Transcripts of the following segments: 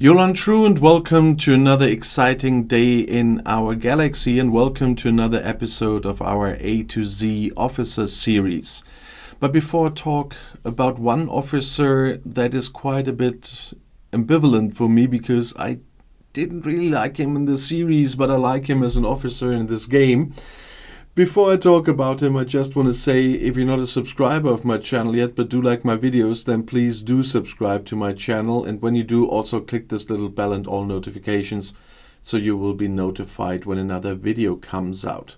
Yolan True, and welcome to another exciting day in our galaxy, and welcome to another episode of our A to Z officer series. But before I talk about one officer that is quite a bit ambivalent for me, because I didn't really like him in the series, but I like him as an officer in this game. Before I talk about him, I just want to say, if you're not a subscriber of my channel yet, but do like my videos, then please do subscribe to my channel. And when you do, also click this little bell and all notifications, so you will be notified when another video comes out.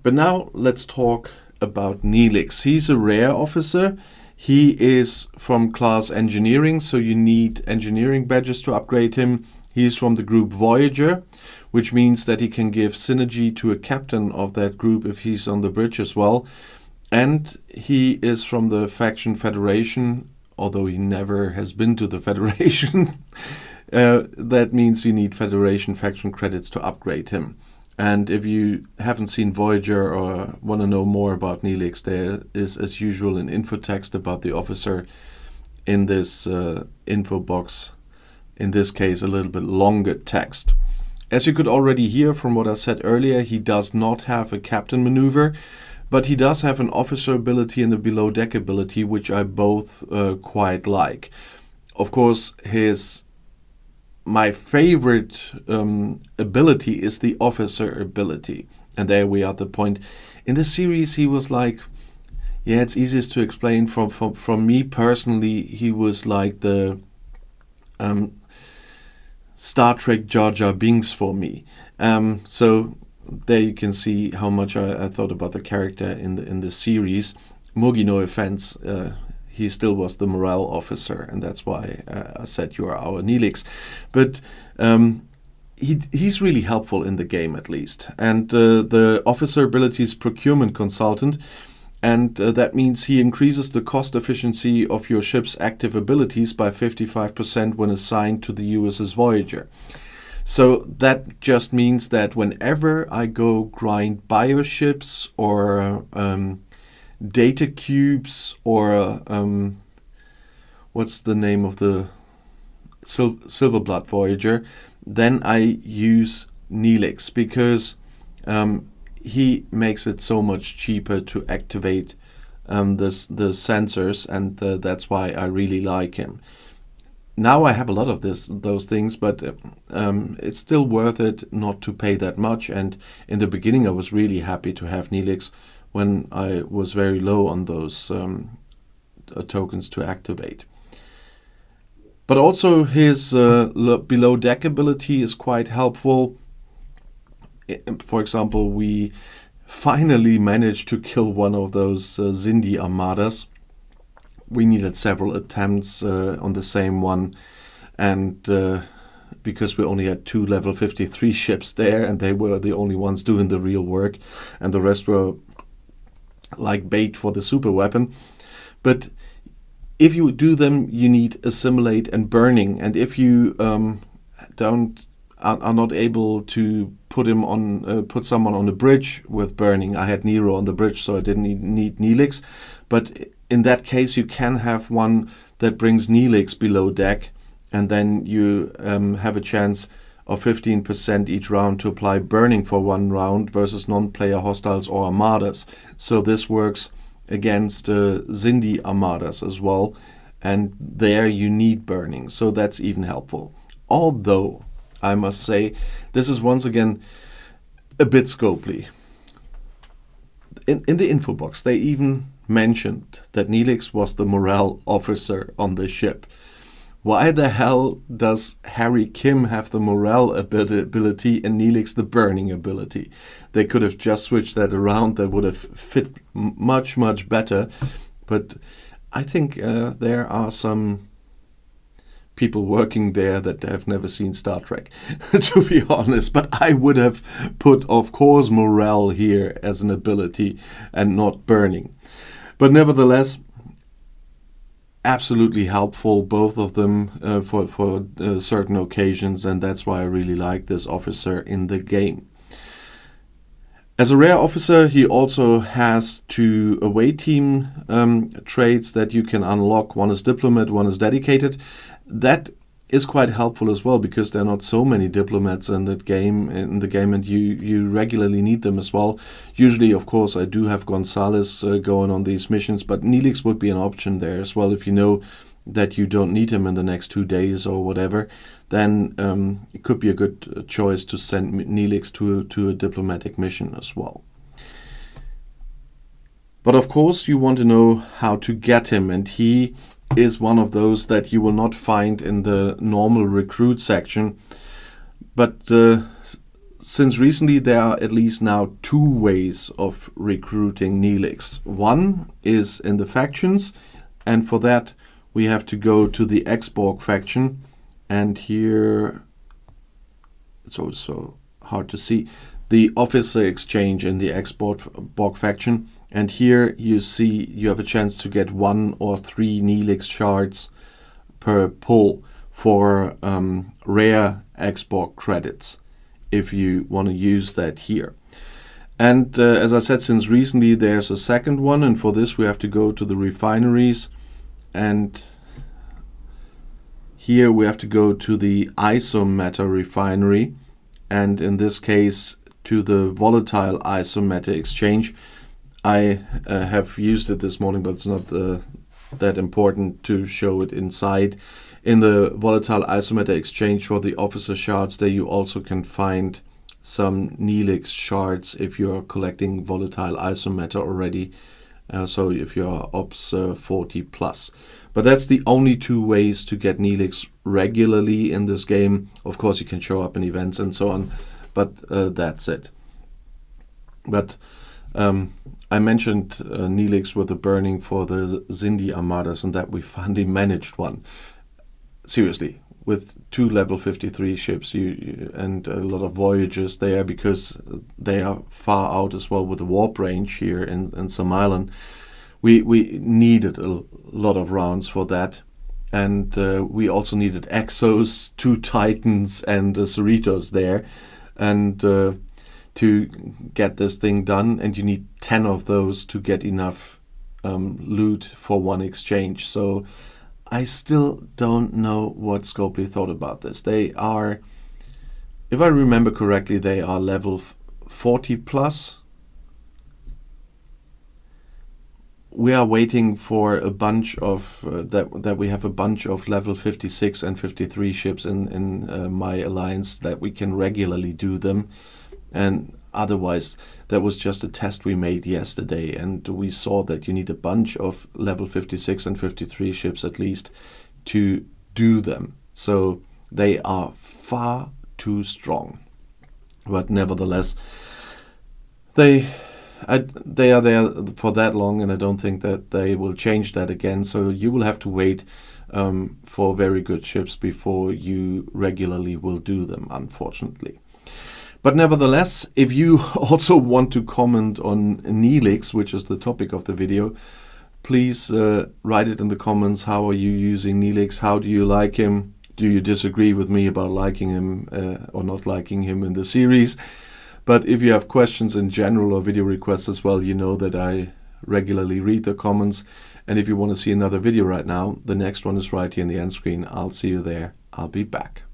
But now let's talk about Neelix. He's a rare officer. He is from class engineering, so you need engineering badges to upgrade him. He is from the group Voyager, which means that he can give synergy to a captain of that group if he's on the bridge as well. And he is from the faction Federation, although he never has been to the Federation. That means you need Federation faction credits to upgrade him. And if you haven't seen Voyager or want to know more about Neelix, there is, as usual, an info text about the officer in this info box. In this case, a little bit longer text. As you could already hear from what I said earlier, he does not have a captain maneuver, but he does have an officer ability and a below deck ability, which I both quite like. Of course, my favorite ability is the officer ability. And there we are at the point. In the series, he was like, yeah, it's easiest to explain. From me personally, he was like the Star Trek Jar Jar Binks for me. So there you can see how much I thought about the character in the series. Mugi, no offense, he still was the morale officer, and that's why I said you are our Neelix. But he's really helpful in the game, at least. And the officer ability is procurement consultant. And that means he increases the cost efficiency of your ship's active abilities by 55% when assigned to the USS Voyager. So that just means that whenever I go grind bioships or data cubes or what's the name of the Silverblood Voyager, then I use Neelix because he makes it so much cheaper to activate the sensors, and that's why I really like him. Now I have a lot of those things, but it's still worth it not to pay that much. And in the beginning, I was really happy to have Neelix when I was very low on those tokens to activate. But also his below deck ability is quite helpful. For example, we finally managed to kill one of those Xindi armadas. We needed several attempts on the same one, and because we only had 2 level 53 ships there, and they were the only ones doing the real work, and the rest were like bait for the super weapon. But if you do them, you need assimilate and burning, and if you are not able to put someone on the bridge with burning. I had Nero on the bridge, so I didn't need Neelix. But in that case, you can have one that brings Neelix below deck, and then you have a chance of 15% each round to apply burning for 1 round versus non-player hostiles or armadas. So this works against Xindi armadas as well, and there you need burning. So that's even helpful. Although I must say, this is once again a bit Scopely. In the info box, they even mentioned that Neelix was the morale officer on the ship. Why the hell does Harry Kim have the morale ability and Neelix the burning ability? They could have just switched that around. That would have fit much, much better. But I think there are some people working there that have never seen Star Trek, to be honest. But I would have put, of course, morale here as an ability and not burning. But nevertheless, absolutely helpful, both of them, for certain occasions, and that's why I really like this officer in the game. As a rare officer, he also has 2 away team traits that you can unlock. One is diplomat, one is dedicated. That is quite helpful as well, because there are not so many diplomats in the game, and you regularly need them as well. Usually, of course, I do have Gonzalez going on these missions, but Neelix would be an option there as well. If you know that you don't need him in the next 2 days or whatever, then it could be a good choice to send Neelix to a diplomatic mission as well. But of course, you want to know how to get him, and he is one of those that you will not find in the normal recruit section. But since recently, there are at least now 2 ways of recruiting Neelix. One is in the factions, and for that we have to go to the Xborg faction, and here it's also hard to see the officer exchange in the Xborg faction. And here you see you have a chance to get 1 or 3 Neelix shards per pull for rare Xborg credits, if you want to use that here. And as I said, since recently there's a second one, and for this we have to go to the refineries, and here we have to go to the isomatter refinery, and in this case to the volatile isomatter exchange. I have used it this morning, but it's not that important to show it inside. In the volatile isomatter exchange for the officer shards, there you also can find some Neelix shards if you are collecting volatile isomatter already. So if you are Ops 40 plus. But that's the only 2 ways to get Neelix regularly in this game. Of course, you can show up in events and so on, but that's it. But I mentioned Neelix with the burning for the Zindi armadas, and that we finally managed one. Seriously, with 2 level 53 ships and a lot of voyages there, because they are far out as well with the warp range here in some island. We needed a lot of rounds for that, and we also needed Exos, 2 Titans, and Cerritos there, and to get this thing done, and you need 10 of those to get enough loot for 1 exchange. So I still don't know what Scopely thought about this. They are, if I remember correctly, they are level 40 plus. We are waiting for a bunch of that we have a bunch of level 56 and 53 ships in my alliance, that we can regularly do them. And otherwise, that was just a test we made yesterday, and we saw that you need a bunch of level 56 and 53 ships at least to do them. So they are far too strong. But nevertheless, they are there for that long, and I don't think that they will change that again. So you will have to wait for very good ships before you regularly will do them, unfortunately. But nevertheless, if you also want to comment on Neelix, which is the topic of the video, please write it in the comments. How are you using Neelix? How do you like him? Do you disagree with me about liking him or not liking him in the series? But if you have questions in general or video requests as well, you know that I regularly read the comments. And if you want to see another video right now, the next one is right here in the end screen. I'll see you there. I'll be back.